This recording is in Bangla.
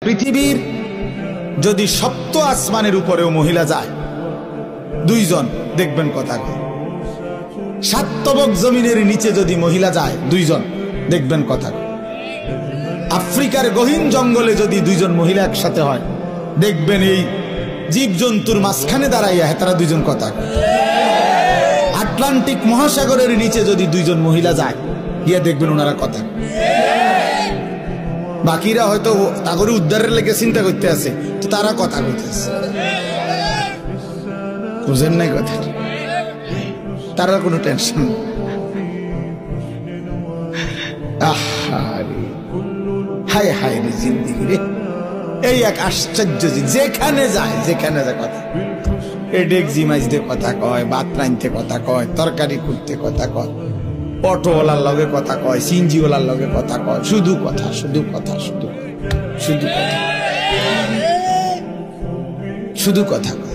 পৃথিবীর যদি সপ্ত আসমানের উপরেও মহিলা যায় দুইজন দেখবেন কথা কয়। সাত তবক জমিনের নিচে যদি মহিলা যায় দুইজন দেখবেন কথা কয়। আফ্রিকার গহীন জঙ্গলে যদি দুইজন মহিলা একসাথে হয় দেখবেন এই জীবজন্তুর মাঝখানে দাঁড়াইয়া তারা দুইজন কথা কয়। আটলান্টিক মহাসাগরের নিচে যদি দুইজন মহিলা যায় গিয়ে দেখবেন ওনারা কথা কয়। বাকিরা হয়তো তাগরে উদ্ধারের লেগে চিন্তা করতে আছে, তো তারা কথা কইতেছে, বুঝেন নাই কথা, তারা কোনো টেনশন। হায় হায় রে জিন্দিগি রে, এই এক আশ্চর্য যেখানে যায় কথা, এ ডেকজি মাইজতে কথা কয়, ভাত রাঁধতে কথা কয়, তরকারি করতে কথা কয়, অটোওয়ালার লগে কথা কয়, সিনজিওয়ালার লগে কথা কয়, শুধু কথা শুধু কথা শুধু শুধু কথা শুধু কথা কয়।